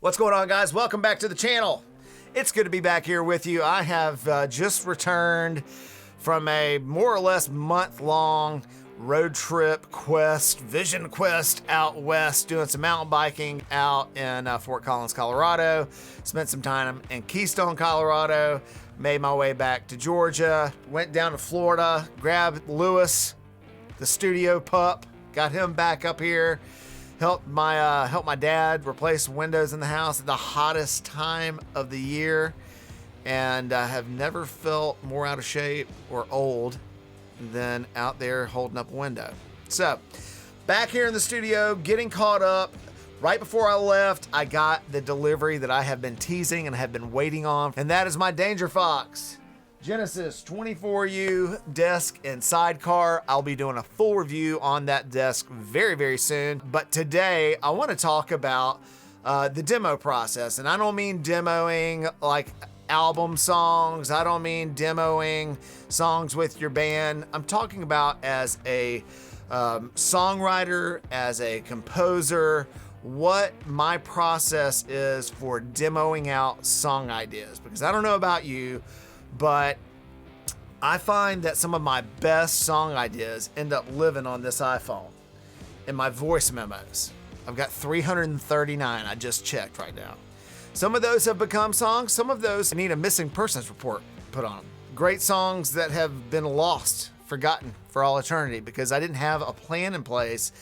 What's going on, guys? Welcome back to the channel. It's good to be back here with you. I have just returned from a more or less month-long road trip vision quest out west, doing some mountain biking out in Fort Collins, Colorado. Spent some time in Keystone, Colorado. Made my way back to Georgia. Went down to Florida, grabbed Lewis, the studio pup, got him back up here. Helped my dad replace windows in the house at the hottest time of the year, and have never felt more out of shape or old than out there holding up a window. So, back here in the studio, getting caught up. Right before I left, I got the delivery that I have been teasing and have been waiting on, and that is my Danger Fox Genesis 24U desk and sidecar. I'll be doing a full review on that desk very, very soon. But today I want to talk about the demo process. And I don't mean demoing like album songs. I don't mean demoing songs with your band. I'm talking about as a songwriter, as a composer, what my process is for demoing out song ideas. Because I don't know about you, but I find that some of my best song ideas end up living on this iPhone in my voice memos. I've got 339 I just checked right now. Some of those have become songs. Some of those need a missing persons report put on them. Great songs that have been lost, forgotten for all eternity because I didn't have a plan in place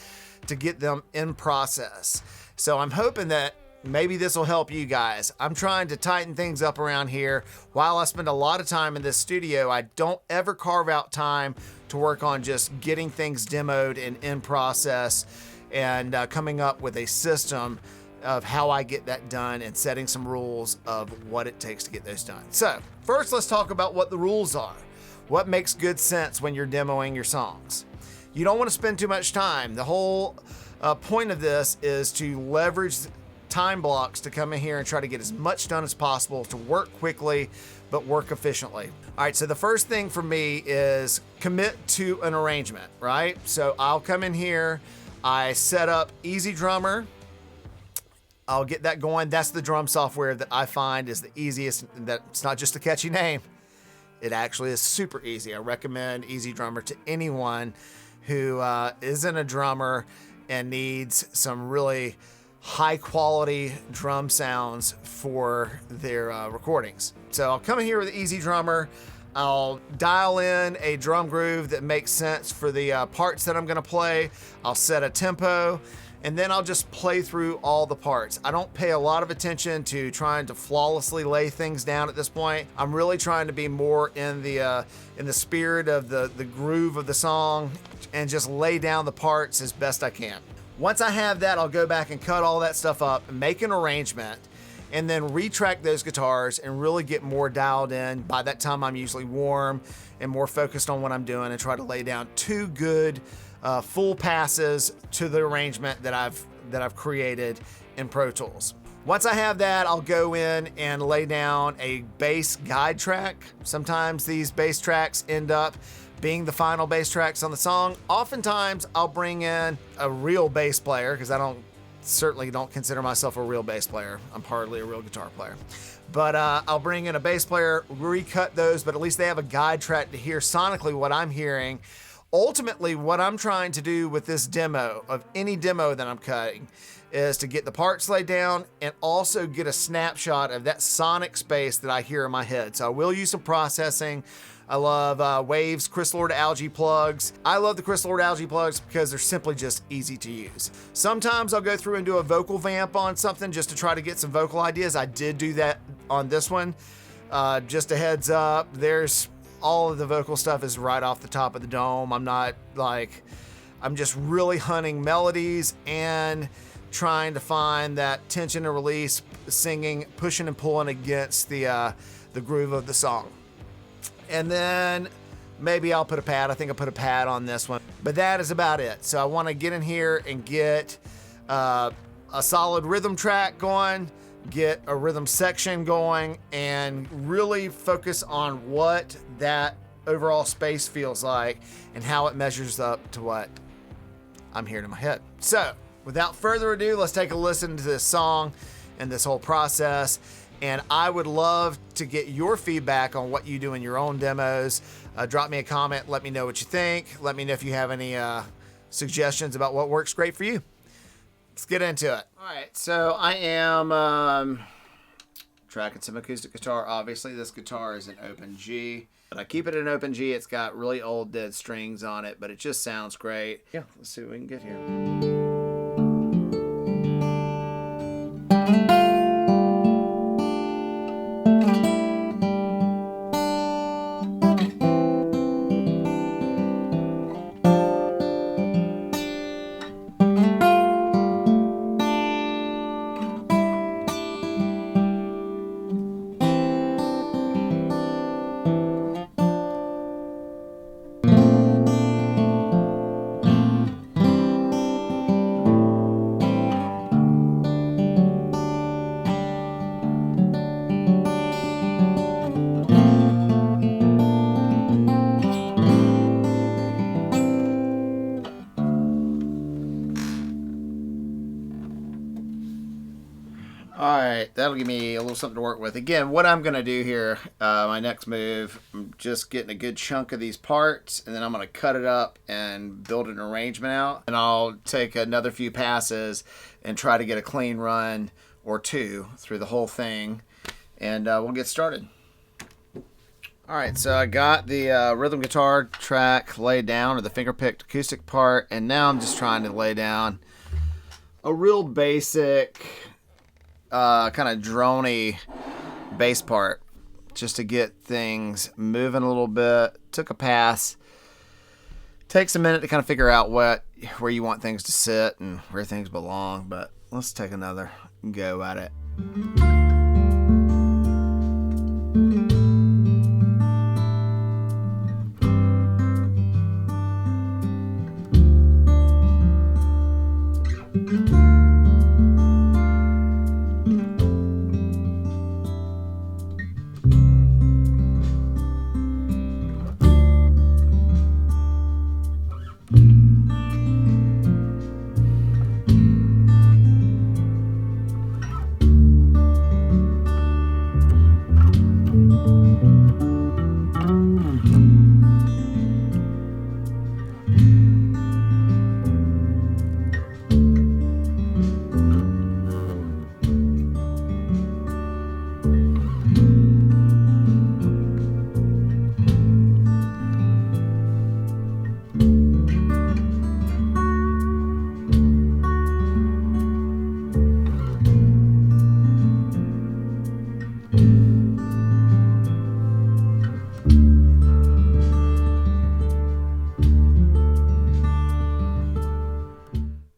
to get them in process. So I'm hoping that maybe this will help you guys. I'm trying to tighten things up around here. While I spend a lot of time in this studio, I don't ever carve out time to work on just getting things demoed and in process and coming up with a system of how I get that done and setting some rules of what it takes to get those done. So first, let's talk about what the rules are. What makes good sense when you're demoing your songs? You don't want to spend too much time. The whole point of this is to leverage time blocks to come in here and try to get as much done as possible to work quickly but work efficiently. All right, so the first thing for me is commit to an arrangement, right? So I'll come in here, I set up Easy Drummer, I'll get that going. That's the drum software that I find is the easiest. That's not just a catchy name, it actually is super easy. I recommend Easy Drummer to anyone who isn't a drummer and needs some really high quality drum sounds for their recordings. So I'll come in here with Easy Drummer. I'll dial in a drum groove that makes sense for the parts that I'm gonna play. I'll set a tempo, and then I'll just play through all the parts. I don't pay a lot of attention to trying to flawlessly lay things down at this point. I'm really trying to be more in the spirit of the groove of the song and just lay down the parts as best I can. Once I have that, I'll go back and cut all that stuff up and make an arrangement and then retrack those guitars and really get more dialed in. By that time, I'm usually warm and more focused on what I'm doing and try to lay down two good full passes to the arrangement that I've created in Pro Tools. Once I have that, I'll go in and lay down a bass guide track. Sometimes these bass tracks end up being the final bass tracks on the song. Oftentimes I'll bring in a real bass player because I certainly don't consider myself a real bass player. I'm hardly a real guitar player. But I'll bring in a bass player, recut those, but at least they have a guide track to hear sonically what I'm hearing. Ultimately, what I'm trying to do with this demo, of any demo that I'm cutting, is to get the parts laid down and also get a snapshot of that sonic space that I hear in my head. So I will use some processing. I love Waves Crystal Lord Algae plugs. I love the Crystal Lord Algae plugs because they're simply just easy to use. Sometimes I'll go through and do a vocal vamp on something just to try to get some vocal ideas. I did do that on this one. Just a heads up, all of the vocal stuff is right off the top of the dome. I'm just really hunting melodies and trying to find that tension and release, singing, pushing and pulling against the groove of the song. And then maybe I'll put a pad. I think I'll put a pad on this one, but that is about it. So I want to get in here and get a solid rhythm track going, get a rhythm section going, and really focus on what that overall space feels like and how it measures up to what I'm hearing in my head. So without further ado, let's take a listen to this song in this whole process. And I would love to get your feedback on what you do in your own demos. Drop me a comment. Let me know what you think. Let me know if you have any suggestions about what works great for you. Let's get into it. All right, so I am tracking some acoustic guitar. Obviously, this guitar is an open G. But I keep it in open G. It's got really old dead strings on it, but it just sounds great. Yeah, let's see what we can get here. Alright, that'll give me a little something to work with. Again, what I'm going to do here, my next move, I'm just getting a good chunk of these parts, and then I'm going to cut it up and build an arrangement out. And I'll take another few passes and try to get a clean run or two through the whole thing, and we'll get started. Alright, so I got the rhythm guitar track laid down, or the finger-picked acoustic part, and now I'm just trying to lay down a real basic kind of drony bass part just to get things moving a little bit. Took a pass. Takes a minute to kind of figure out where you want things to sit and where things belong, but let's take another go at it.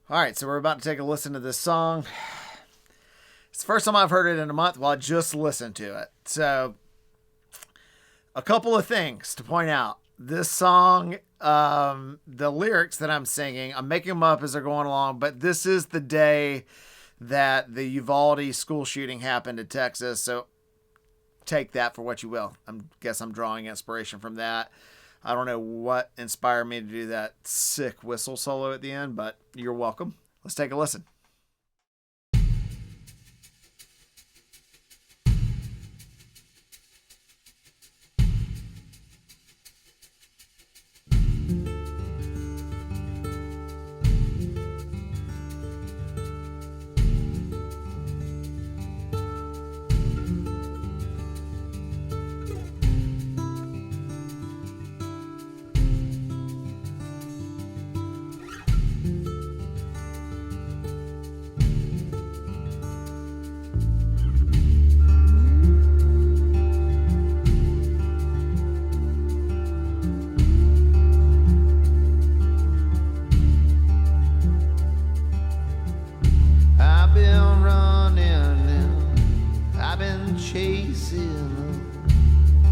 Alright, so we're about to take a listen to this song. It's the first time I've heard it in a month. Well, I just listened to it. So, a couple of things to point out. This song, the lyrics that I'm singing, I'm making them up as they're going along, but this is the day that the Uvalde school shooting happened in Texas, so take that for what you will. I guess I'm drawing inspiration from that. I don't know what inspired me to do that sick whistle solo at the end, but you're welcome. Let's take a listen.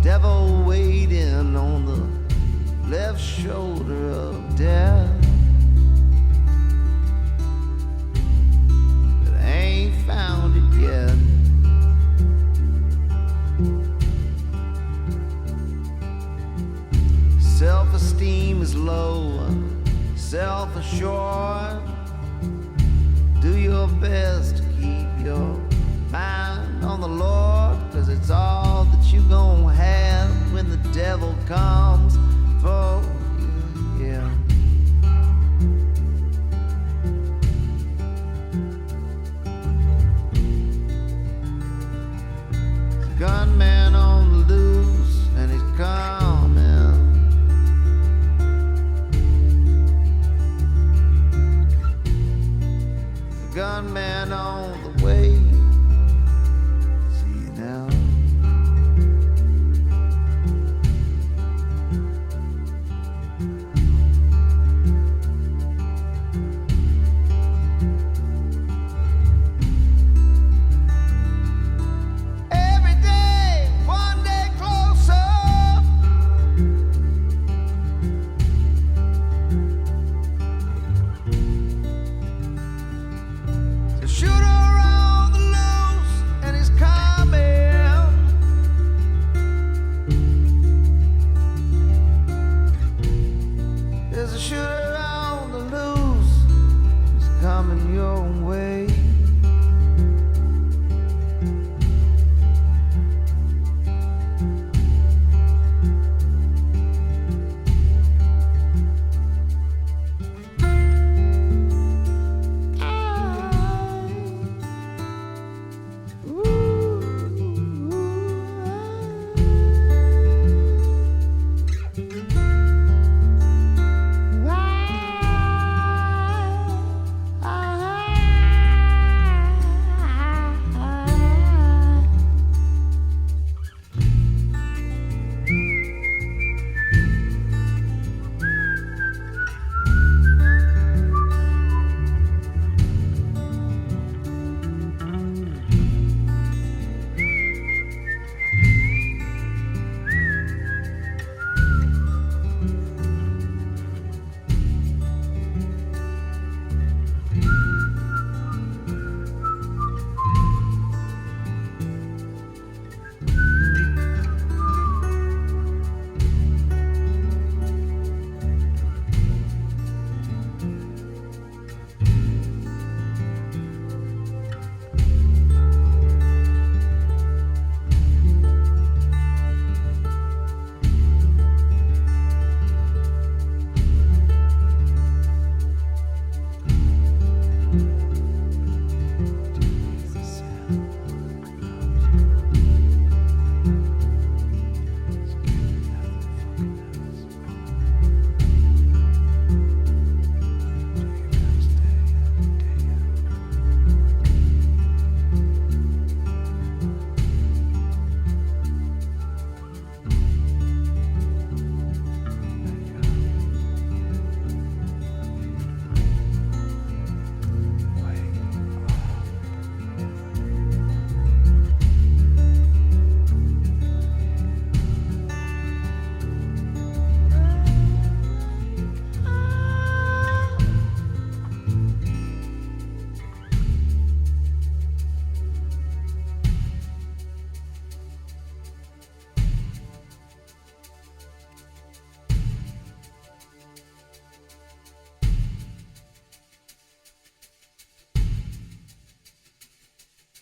Devil waiting on the left shoulder of death, but I ain't found it yet. Self-esteem is low, self-assured. Do your best to keep your devil comes for you, yeah. Gunman on the loose and he's coming. The gunman on the way. See you now. There's a shooter on the loose, he's coming your way.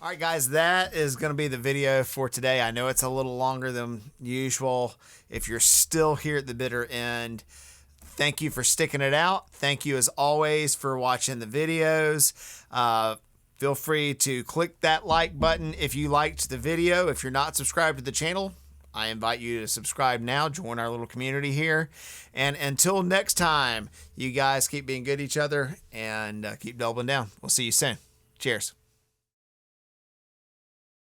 All right, guys, that is going to be the video for today. I know it's a little longer than usual. If you're still here at the bitter end, thank you for sticking it out. Thank you, as always, for watching the videos. Feel free to click that like button if you liked the video. If you're not subscribed to the channel, I invite you to subscribe now. Join our little community here. And until next time, you guys keep being good to each other and keep doubling down. We'll see you soon. Cheers.